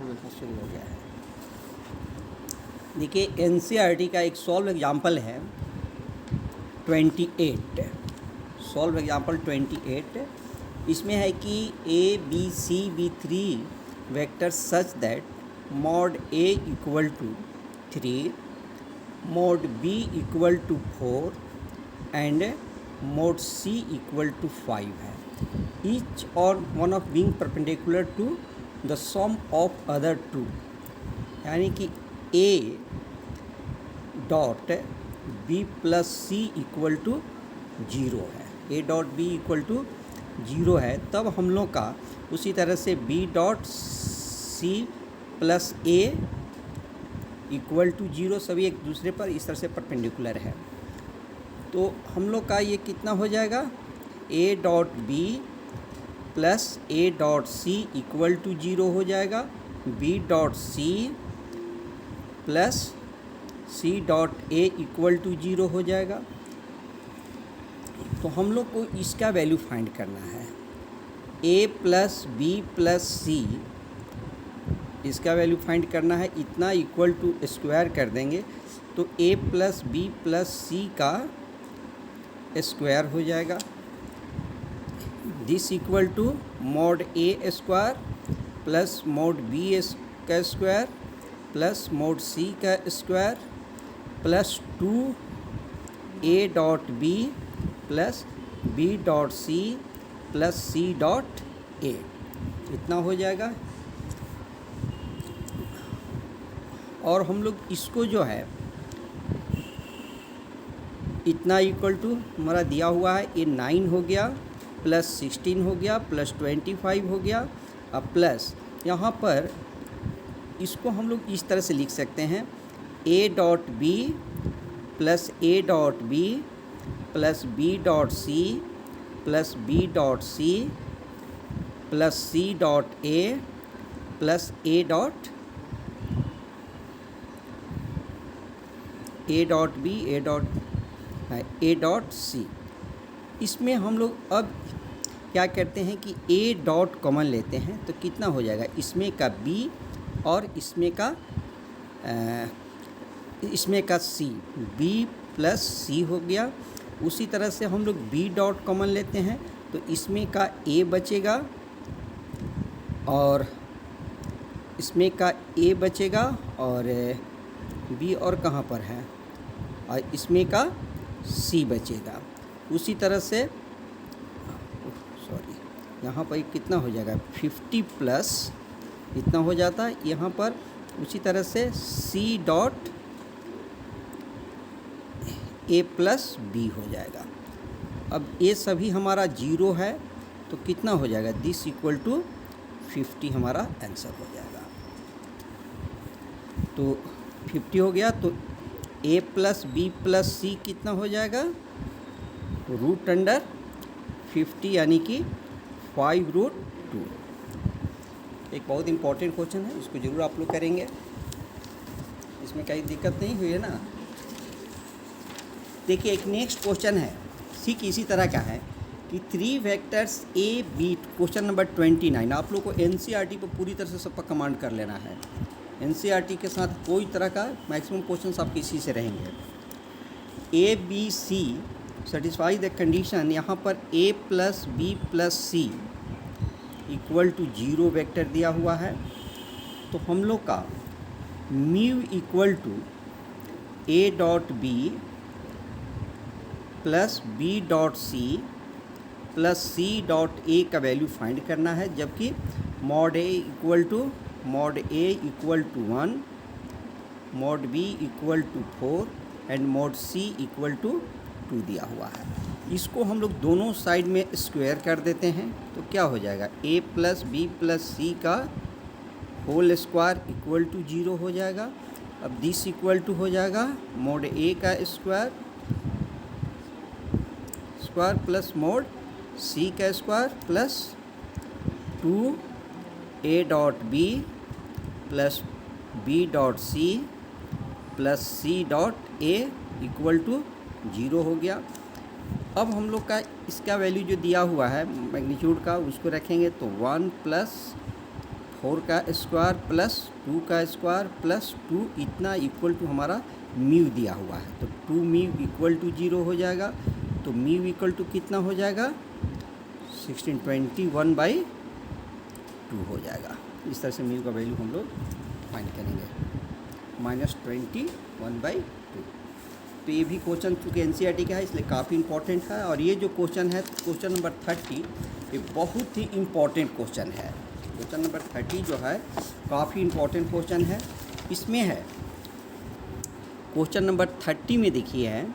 शुरू हो गया है। देखिए एनसीईआरटी का एक सॉल्व एग्जाम्पल है 28। सॉल्व एग्जाम्पल 28 इसमें है कि A B C B three vector such that mod A equal to 3, mod B equal to 4 and mod C equal to 5 है। ईच और one of being perpendicular to the sum of other two, यानी कि A dot B plus C equal to 0 है। A dot B equal to 0 है, तब हम लोग का उसी तरह से B dot C plus A equal to 0 सभी एक दूसरे पर इस तरह से परपेंडिकुलर है। तो हम लोग का ये कितना हो जाएगा, A dot B plus A dot C equal to 0 हो जाएगा, B dot C plus C dot A equal to 0 हो जाएगा। तो हम लोग को इसका वैल्यू फाइंड करना है। ए प्लस बी प्लस सी, इसका वैल्यू फाइंड करना है। इतना इक्वल टू स्क्वायर कर देंगे तो A plus B plus C का स्क्वायर हो जाएगा। This equal to mod A square plus mod B का स्क्वायर प्लस मॉड सी का square plus 2 A dot B plus B dot C plus C dot A, इतना हो जाएगा। और हम लोग इसको जो है इतना इक्वल टू हमारा दिया हुआ है, ये 9 हो गया प्लस 16 हो गया प्लस 25 हो गया। अब प्लस यहाँ पर इसको हम लोग इस तरह से लिख सकते हैं, A dot B plus A dot B plus B dot C plus B dot C plus C dot A plus A dot B A dot C. इसमें हम लोग अब क्या करते हैं कि ए डॉट कॉमन लेते हैं तो कितना हो जाएगा, इसमें का बी और इसमें का सी, बी प्लस सी हो गया। उसी तरह से हम लोग बी डॉट कॉमन लेते हैं तो इसमें का ए बचेगा और इसमें का ए बचेगा और बी और कहाँ पर है, और इसमें का सी बचेगा। उसी तरह से सॉरी यहाँ पर कितना हो जाएगा 50 प्लस इतना हो जाता है यहाँ पर। उसी तरह से C dot A plus B हो जाएगा। अब ये सभी हमारा 0 है तो कितना हो जाएगा, दिस इक्वल टू 50 हमारा आंसर हो जाएगा। तो 50 हो गया तो ए प्लस बी प्लस सी कितना हो जाएगा, रूट अंडर 50 यानी कि 5√2। एक बहुत इंपॉर्टेंट क्वेश्चन है, इसको ज़रूर आप लोग करेंगे, इसमें कहीं दिक्कत नहीं हुई है ना। देखिए एक नेक्स्ट क्वेश्चन है, ठीक इसी तरह का है कि 3 vectors A B, question number 29। आप लोग को एनसीईआरटी पर पूरी तरह से सब पर कमांड कर लेना है। एनसीईआरटी के साथ कोई तरह का मैक्सिमम क्वेश्चंस आपके इसी से रहेंगे। A B C satisfy the condition, यहाँ पर A plus B plus C equal to 0 vector दिया हुआ है। तो हम लोग का mu equal to A dot B plus B dot C plus C dot A का वैल्यू फाइंड करना है, जबकि mod A equal to 1, mod B equal to 4 and mod C equal to 2 दिया हुआ है। इसको हम लोग दोनों साइड में स्क्वायर कर देते हैं तो क्या हो जाएगा, ए प्लस बी प्लस सी का होल स्क्वायर इक्वल टू 0 हो जाएगा। अब दिस इक्वल टू हो जाएगा मॉड ए का स्क्वायर प्लस मॉड सी का square plus 2 A dot B plus B dot C plus C dot A equal to 0 हो गया। अब हम लोग का इसका वैल्यू जो दिया हुआ है मैग्नीट्यूड का, उसको रखेंगे तो 1 + 4 का स्क्वायर प्लस 2 का स्क्वायर प्लस 2 इतना इक्वल टू हमारा म्यू दिया हुआ है, तो 2 म्यू इक्वल टू 0 हो जाएगा। तो म्यू इक्वल टू कितना हो जाएगा, 1621/2 हो जाएगा। इस तरह से म्यू का वैल्यू हम लोग फाइंड करेंगे, -21/2। तो ये भी क्वेश्चन चूँकि एनसीईआरटी का है इसलिए काफ़ी इंपॉर्टेंट है। और ये जो क्वेश्चन है क्वेश्चन नंबर 30, ये बहुत ही इम्पॉर्टेंट क्वेश्चन है। क्वेश्चन नंबर 30 जो है काफ़ी इम्पॉर्टेंट क्वेश्चन है। इसमें है क्वेश्चन नंबर 30 में देखिए है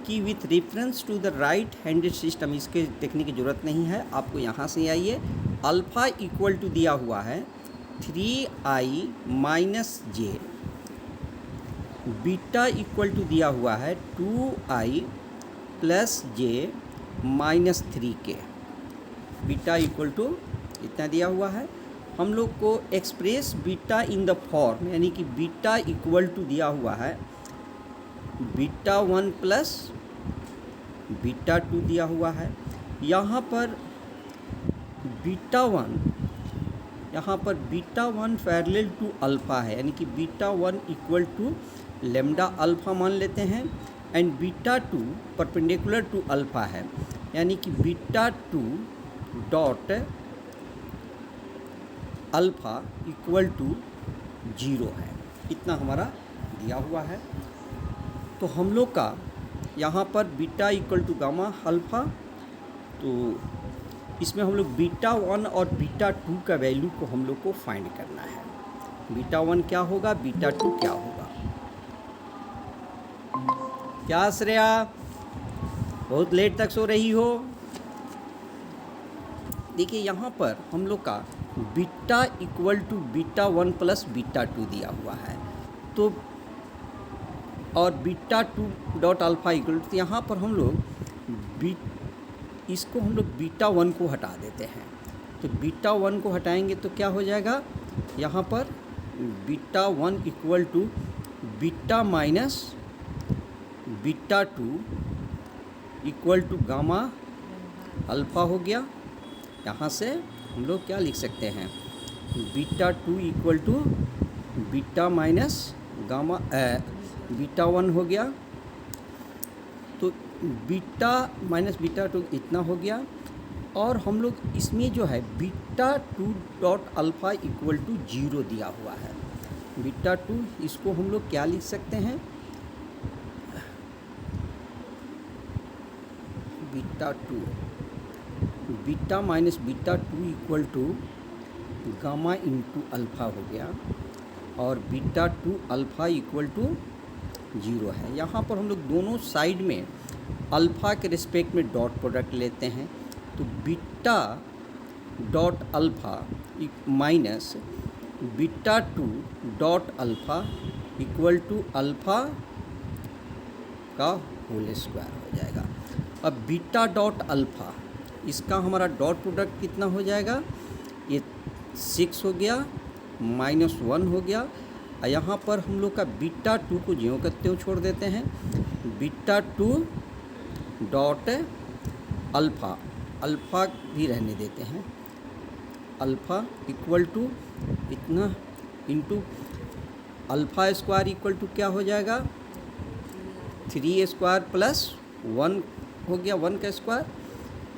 कि with reference to the right handed system, इसके देखने की ज़रूरत नहीं है, आपको यहाँ से आइए। अल्फ़ा इक्वल टू दिया हुआ है 3i - j, beta equal to दिया हुआ है 2i + j - 3k। Beta equal to इतना दिया हुआ है। हम लोग को express beta in the form, यानी कि बीटा इक्वल टू दिया हुआ है बीटा 1 प्लस बीटा 2 दिया हुआ है। यहाँ पर बीटा 1 पैरेलल टू अल्फ़ा है, यानी कि beta 1 equal to lambda alpha मान लेते हैं, and beta 2 perpendicular to alpha है, यानी कि beta 2 dot alpha equal to 0 है। इतना हमारा दिया हुआ है। तो हम लोग का यहाँ पर beta equal to gamma alpha, तो इसमें हम लोग बीटा 1 और बीटा 2 का वैल्यू को हम लोग को फाइंड करना है। बीटा 1 क्या होगा, बीटा 2 क्या होगा। क्या श्रेया, बहुत लेट तक सो रही हो। देखिए यहाँ पर हम लोग का beta equal to beta 1 plus beta 2 दिया हुआ है, तो और beta 2 dot alpha equal to, यहाँ पर हम लोग इसको हम लोग बीटा 1 को हटा देते हैं। तो बीटा 1 को हटाएंगे तो क्या हो जाएगा, यहाँ पर beta 1 equal to beta minus beta 2 equal to gamma alpha हो गया। यहाँ से हम लोग क्या लिख सकते हैं, beta 2 equal to beta minus gamma beta 1 हो गया। तो बीटा माइनस बीटा 2 इतना हो गया। और हम लोग इसमें जो है beta 2 dot alpha equal to 0 दिया हुआ है। बीटा 2 इसको हम लोग क्या लिख सकते हैं, beta 2 beta minus beta 2 equal to gamma into alpha हो गया, और बीटा 2 अल्फ़ा इक्वल टू 0 है। यहाँ पर हम लोग दोनों साइड में अल्फ़ा के रिस्पेक्ट में डॉट प्रोडक्ट लेते हैं, तो beta dot alpha minus beta 2 dot alpha equal to alpha का होल स्क्वायर हो जाएगा। अब बीटा डॉट अल्फ़ा, इसका हमारा डॉट प्रोडक्ट कितना हो जाएगा, ये 6 हो गया -1 हो गया। और यहाँ पर हम लोग का बीटा 2 को ज्यों का त्यों छोड़ देते हैं। बीटा 2 डॉट अल्फ़ा, अल्फ़ा भी रहने देते हैं, अल्फ़ा इक्वल टू इतना into alpha square equal to क्या हो जाएगा, 3 स्क्वायर प्लस 1 हो गया, 1 का स्क्वायर,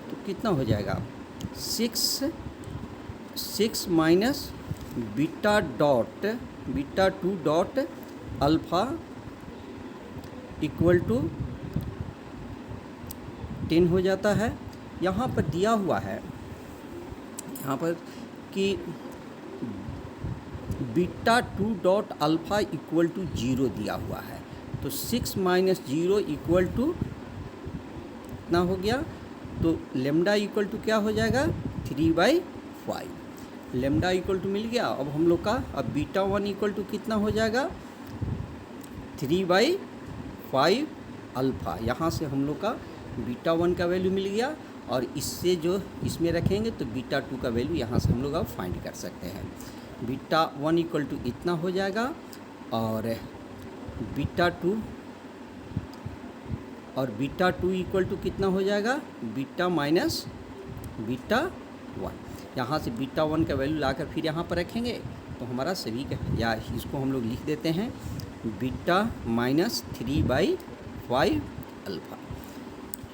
तो कितना हो जाएगा 6 minus beta 2 dot alpha equal to 10 हो जाता है। यहाँ पर दिया हुआ है यहाँ पर कि beta 2 dot alpha equal to 0 दिया हुआ है, तो 6 माइनस 0 इक्वल टू इतना हो गया। तो लेमडा इक्वल टू क्या हो जाएगा, 3/5। लेमडा इक्वल टू मिल गया। अब हम लोग का अब बीटा 1 इक्वल टू कितना हो जाएगा, 3/5 अल्फ़ा। यहाँ से हम लोग का बीटा 1 का वैल्यू मिल गया, और इससे जो इसमें रखेंगे तो बीटा 2 का वैल्यू यहाँ से हम लोग अब फाइंड कर सकते हैं। बीटा 1 इक्वल टू इतना हो जाएगा, और बीटा 2 इक्वल टू कितना हो जाएगा, बीटा माइनस बीटा 1। यहाँ से बीटा 1 का वैल्यू लाकर फिर यहाँ पर रखेंगे तो हमारा सभी का, या इसको हम लोग लिख देते हैं बीटा -3/5 अल्फ़ा।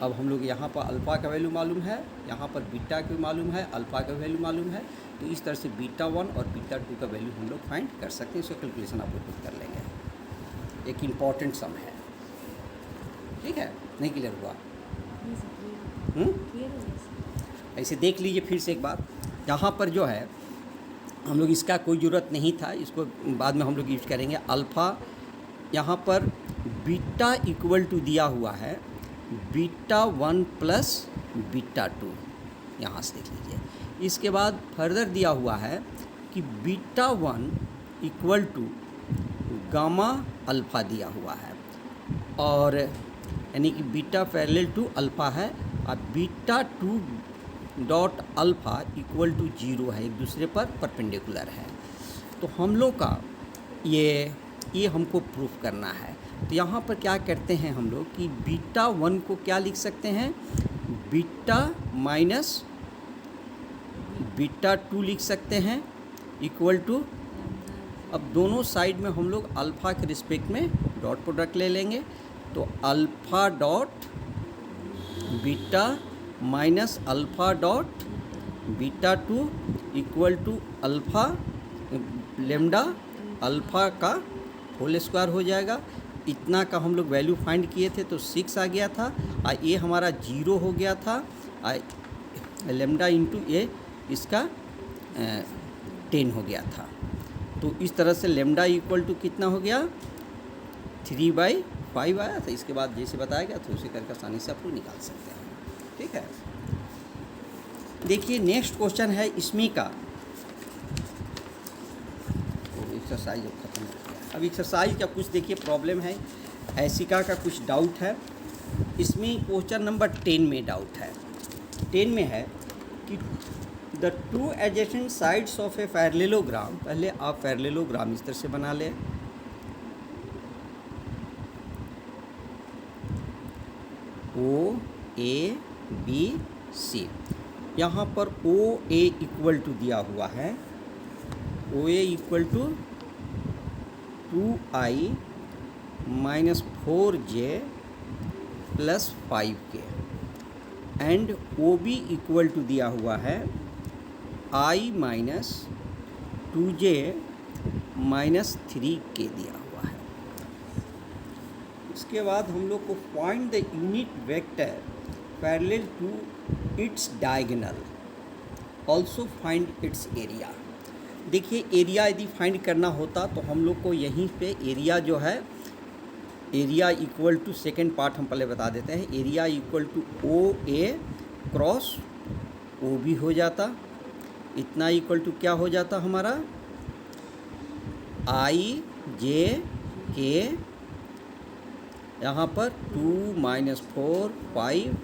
अब हम लोग यहाँ पर अल्फ़ा का वैल्यू मालूम है, यहाँ पर बीटा का मालूम है, अल्फ़ा का वैल्यू मालूम है, तो इस तरह से बीटा 1 और बीटा 2 का वैल्यू हम लोग फाइंड कर सकते हैं। इसका कैलकुलेशन आप लोग खुद कर लेंगे। एक इम्पॉर्टेंट सम है, ठीक है, नहीं क्लियर हुआ? ऐसे देख लीजिए फिर से एक बार, यहाँ पर जो है हम लोग इसका कोई ज़रूरत नहीं था, इसको बाद में हम लोग यूज करेंगे। अल्फ़ा यहाँ पर बीटा इक्वल टू दिया हुआ है बीटा 1 प्लस बीटा 2, यहाँ से देख लीजिए। इसके बाद फर्दर दिया हुआ है कि beta 1 equal to gamma alpha दिया हुआ है, और यानी कि बीटा पैरेलल टू अल्फ़ा है, और beta 2 dot alpha equal to 0 है, एक दूसरे पर परपेंडिकुलर है। तो हम लोग का ये हमको प्रूफ करना है। तो यहाँ पर क्या करते हैं हम लोग कि बीटा 1 को क्या लिख सकते हैं, बीटा माइनस बीटा 2 लिख सकते हैं इक्वल टू, अब दोनों साइड में हम लोग अल्फ़ा के रिस्पेक्ट में डॉट प्रोडक्ट ले लेंगे, तो alpha dot beta minus alpha dot beta 2 equal to alpha lambda alpha का होल स्क्वायर हो जाएगा। इतना का हम लोग वैल्यू फाइंड किए थे तो 6 आ गया था, और ये हमारा 0 हो गया था, लेमडा इंटू ये इसका 10 हो गया था। तो इस तरह से लेमडा इक्वल टू कितना हो गया, 3/5 आया था। इसके बाद जैसे बताया गया तो उसी करके आसानी से आप लोग निकाल सकते हैं, ठीक है। देखिए नेक्स्ट क्वेश्चन है इसमें का, तो एक्सरसाइज खत्म हो गया। अब एक्सरसाइज का कुछ देखिए प्रॉब्लम है, ऐसिका का कुछ डाउट है इसमें। क्वेश्चन नंबर 10 में डाउट है, 10 में है कि the 2 adjacent sides of a parallelogram, पहले आप पैरेललोग्राम इस तरह से बना लें, ओ ए बी सी। यहाँ पर ओ ए इक्वल टू दिया हुआ है, O A equal to 2i minus 4j plus 5k, and O B equal to दिया हुआ है i minus 2j minus 3k दिया हुआ है। इसके बाद हम लोग को find the unit vector parallel to its diagonal, also find its area. देखिए एरिया यदि फाइंड करना होता तो हम लोग को यहीं पे एरिया जो है, area equal to, second part हम पहले बता देते हैं, area equal to O A cross O B हो जाता। इतना इक्वल टू क्या हो जाता हमारा, आई जे के, यहाँ पर 2 माइनस 4 5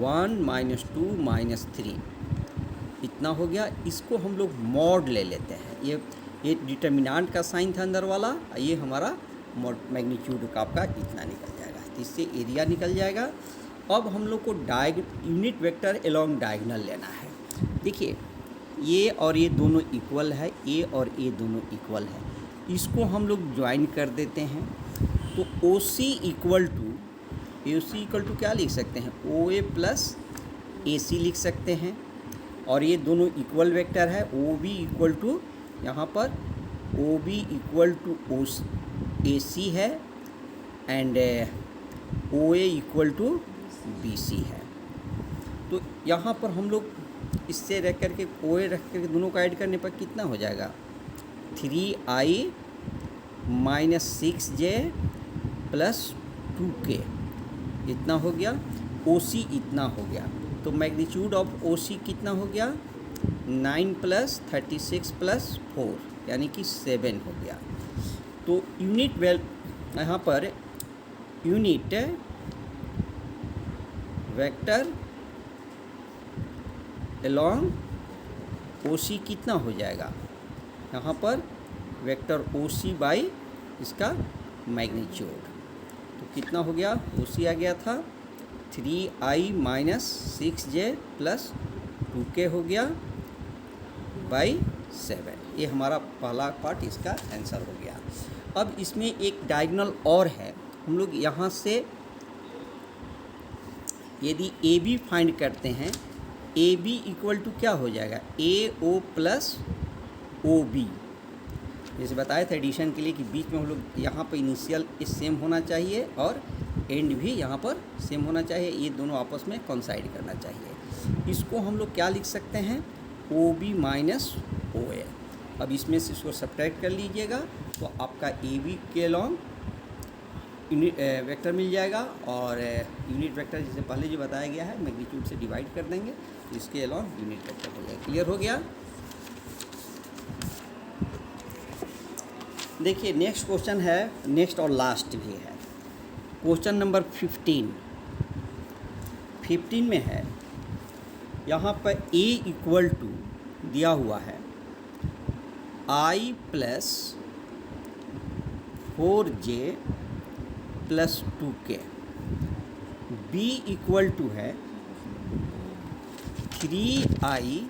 1 माइनस 2 माइनस 3, इतना हो गया। इसको हम लोग मॉड ले लेते हैं, ये डिटर्मिनेंट का साइन था अंदर वाला, ये हमारा मॉड मैग्नीट्यूड का आपका इतना निकल जाएगा, तो इससे एरिया निकल जाएगा। अब हम लोग को यूनिट वेक्टर अलोंग डायगोनल लेना है। देखिए ये और ये दोनों इक्वल है, ए और ए दोनों इक्वल है, इसको हम लोग ज्वाइन कर देते हैं। तो ओ सी इक्वल टू क्या लिख सकते हैं, ओ ए प्लस ए सी लिख सकते हैं, और ये दोनों इक्वल वेक्टर है। ओ बी इक्वल टू, यहाँ पर O B equal to O A C है, and O A equal to B C है। तो यहाँ पर हम लोग इससे रख करके ओ ए रख करके दोनों को ऐड करने पर कितना हो जाएगा, 3i minus 6j plus 2k, इतना हो गया। ओ सी इतना हो गया, तो मैग्नीट्यूड ऑफ ओ सी कितना हो गया, 9 प्लस 36 प्लस 4 यानी कि 7 हो गया। तो यूनिट यहाँ पर यूनिट वेक्टर अलोंग ओ सी कितना हो जाएगा, यहाँ पर वेक्टर ओ सी बाई इसका मैग्नीट्यूड, तो कितना हो गया, ओ सी आ गया था 3i minus 6j plus 2k हो गया बाई 7। ये हमारा पहला पार्ट इसका आंसर हो गया। अब इसमें एक डायगोनल और है। हम लोग यहाँ से यदि ए बी फाइंड करते हैं, ए बी इक्वल टू क्या हो जाएगा, ए ओ प्लस ओ बी। जैसे बताया था एडिशन के लिए कि बीच में हम लोग यहाँ पर इनिशियल सेम होना चाहिए और एंड भी यहाँ पर सेम होना चाहिए, ये दोनों आपस में कोइंसाइड करना चाहिए। इसको हम लोग क्या लिख सकते हैं, ओ बी माइनस ओ ए। अब इसमें से इसको सब्ट्रैक्ट कर लीजिएगा तो आपका ए बी के अलॉन्ग यूनिट वेक्टर मिल जाएगा, और यूनिट वेक्टर जैसे पहले जो बताया गया है मैग्नीट्यूड से डिवाइड कर देंगे तो इसके अलॉन्ग यूनिट वेक्टर हो जाएगा। क्लियर हो गया। देखिए नेक्स्ट क्वेश्चन है, नेक्स्ट और लास्ट भी है, क्वेश्चन नंबर 15 में है। यहाँ पर a इक्वल टू दिया हुआ है i plus 4j plus 2k, b equal to है 3i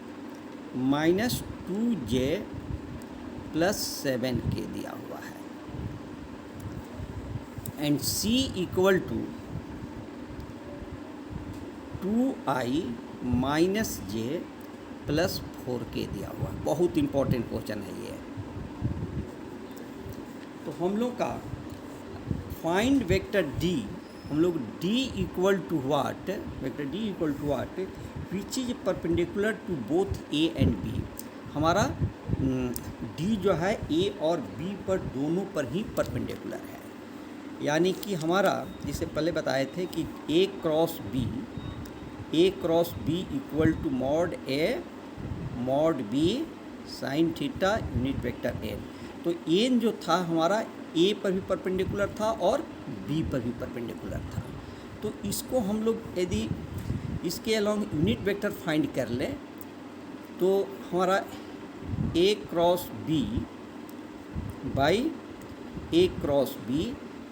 minus 2j plus 7k दिया हुआ है, and c equal to 2i minus j plus 4k दिया हुआ है। बहुत इंपॉर्टेंट क्वेश्चन है ये। तो हम लोग का फाइंड वेक्टर d, हम लोग d equal to what, vector d equal to what which is perpendicular to both a and b। हमारा d जो है a और b पर दोनों पर ही परपेंडिकुलर है, यानी कि हमारा जिसे पहले बताए थे कि a cross b equal to mod a mod b sine theta unit vector n। तो n जो था हमारा a पर भी परपेंडिकुलर था और b पर भी परपेंडिकुलर था। तो इसको हम लोग यदि इसके अलॉन्ग यूनिट वेक्टर फाइंड कर लें तो हमारा a cross b by a cross b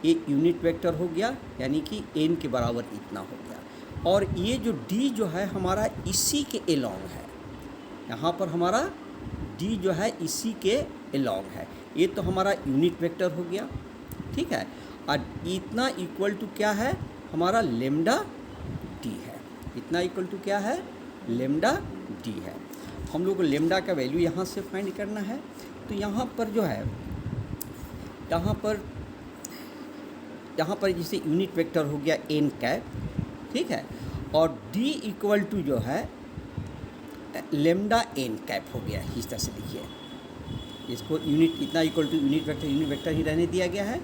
एक यूनिट वेक्टर हो गया, यानी कि n के बराबर इतना हो गया। और ये जो d जो है हमारा इसी के अलॉन्ग है, यहाँ पर हमारा d जो है इसी के अलॉन्ग है, ये तो हमारा यूनिट वेक्टर हो गया, ठीक है। और इतना इक्वल टू क्या है, हमारा लेमडा d है। इतना इक्वल टू क्या है, लेमडा d है। हम लोग को लेमडा का वैल्यू यहाँ से फाइंड करना है। तो यहाँ पर जो है, यहाँ पर जैसे यूनिट वेक्टर हो गया n कैप, ठीक है, और d इक्वल टू जो है लेमडा n कैप हो गया। इस तरह से लिखिए इसको, यूनिट इतना इक्वल टू यूनिट वेक्टर ही रहने दिया गया है।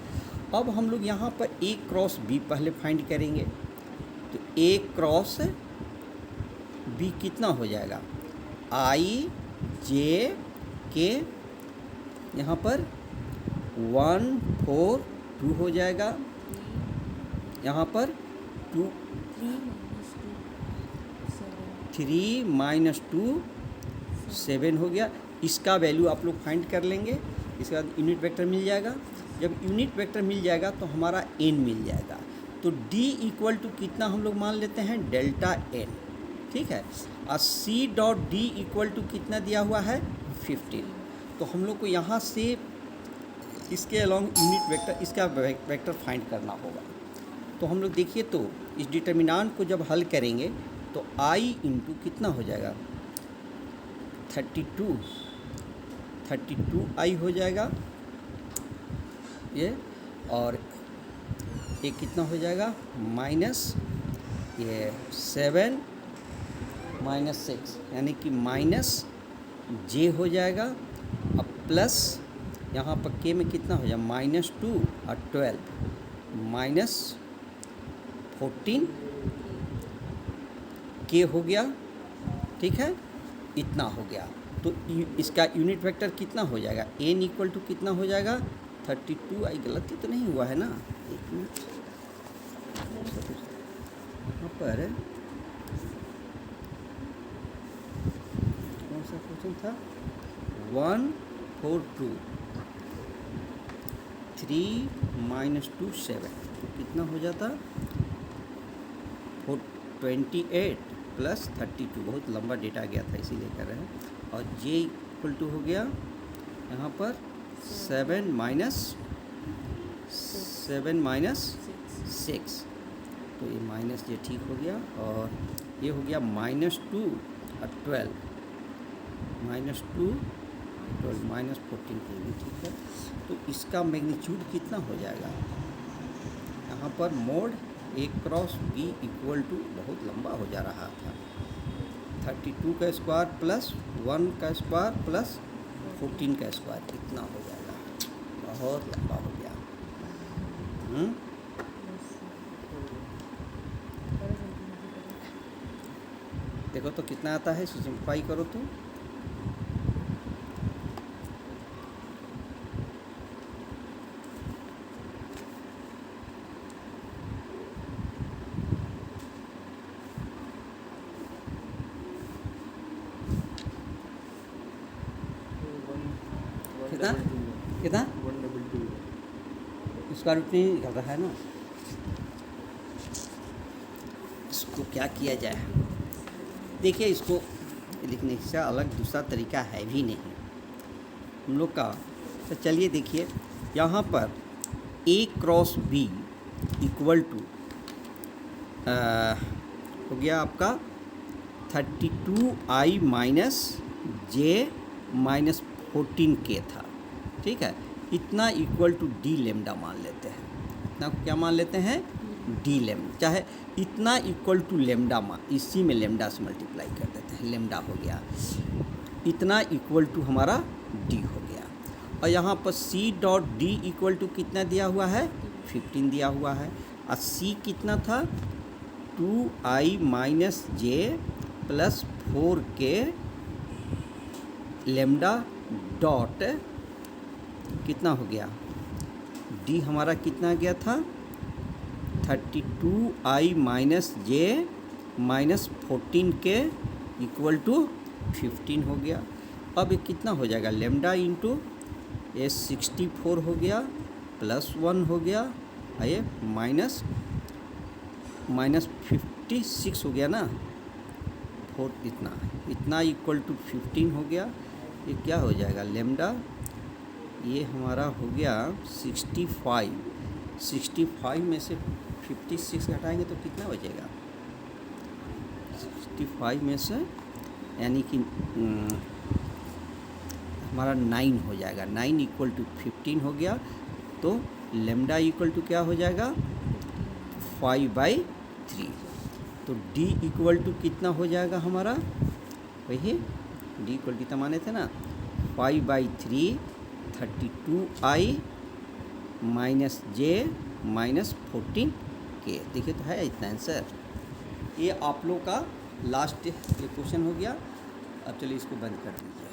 अब हम लोग यहाँ पर a क्रॉस b पहले फाइंड करेंगे। तो a क्रॉस b कितना हो जाएगा, i j k, यहाँ पर 1 4 2 हो जाएगा, यहाँ पर 3 माइनस 2 7 हो गया। इसका वैल्यू आप लोग फाइंड कर लेंगे। इसके बाद यूनिट वेक्टर मिल जाएगा। जब यूनिट वेक्टर मिल जाएगा तो हमारा n मिल जाएगा। तो d इक्वल टू कितना हम लोग मान लेते हैं, डेल्टा n, ठीक है। और c dot d equal to कितना दिया हुआ है, 15। तो हम लोग को यहाँ से इसके अलॉन्ग यूनिट वेक्टर, इसका वेक्टर फाइंड करना होगा। तो हम लोग देखिए, तो इस डिटर्मिनांट को जब हल करेंगे तो i इंटू कितना हो जाएगा, 32i हो जाएगा ये, और ये कितना हो जाएगा, माइनस ये 7 माइनस 6, यानी कि माइनस j हो जाएगा। अब प्लस यहाँ पर k में कितना हो जाएगा, -2 और 12 माइनस 14 k हो गया, ठीक है, इतना हो गया। तो इसका यूनिट वेक्टर कितना हो जाएगा, n इक्वल टू कितना हो जाएगा, 32। आई गलती तो नहीं हुआ है ना, एक मिनट, यहाँ पर कौन सा क्वेश्चन था, 1 4 2 3 माइनस 2 7, तो कितना हो जाता, 28 प्लस 32, बहुत लंबा डेटा गया था इसीलिए कर रहे हैं। और जे इक्वल टू हो गया यहाँ पर 7 माइनस 6, तो ये माइनस जे ठीक हो गया। और ये हो गया -2 और 12, -2 12 -14 के भी ठीक है। तो इसका मैग्नीट्यूड कितना हो जाएगा यहाँ पर? Mod A cross B equal to, बहुत लंबा हो जा रहा था, 32 का स्क्वायर प्लस 1 का स्क्वायर प्लस 14 का स्क्वायर, कितना हो जाएगा? बहुत लंबा हो गया। देखो तो कितना आता है, सिंप्लीफाई करो तो कितना कितना 122 इसका रूट नहीं निकल रहा है ना। इसको क्या किया जाए? देखिए, इसको लिखने से अलग दूसरा तरीका है भी नहीं हम लोग का। तो चलिए देखिए, यहाँ पर A cross B equal to हो गया आपका 32i minus J minus 14k था, ठीक है। इतना इक्वल टू डी लेमडा मान लेते हैं। इतना को क्या मान लेते हैं? डी लेमडा, चाहे इतना इक्वल टू लेमडा मान, इसी में लेमडा से मल्टीप्लाई कर देते हैं, लेमडा हो गया। इतना इक्वल टू हमारा डी हो गया। और यहाँ पर C dot D equal to कितना दिया हुआ है? 15 दिया हुआ है। और सी कितना था? 2i minus J plus 4k lambda dot कितना हो गया? डी हमारा कितना गया था? 32i minus J minus 14k equal to 15 हो गया। अब ये कितना हो जाएगा? लेमडा इंटू ये 64 हो गया प्लस 1 हो गया, और ये माइनस 56 हो गया ना, 4 इतना इक्वल टू 15 हो गया। ये क्या हो जाएगा? लेमडा ये हमारा हो गया 65 में से 56 घटाएंगे तो कितना बचेगा? 65 में से यानी कि हमारा 9 हो जाएगा। 9 इक्वल टू 15 हो गया, तो लेमडा इक्वल टू क्या हो जाएगा? 5/3। तो डी इक्वल टू कितना हो जाएगा हमारा? वही डी इक्वल कितना माने थे ना, 5/3 32i minus J minus 14k। देखिए तो है इतना आंसर। ये आप लोग का लास्ट ये क्वेश्चन हो गया। अब चलिए इसको बंद कर दीजिए।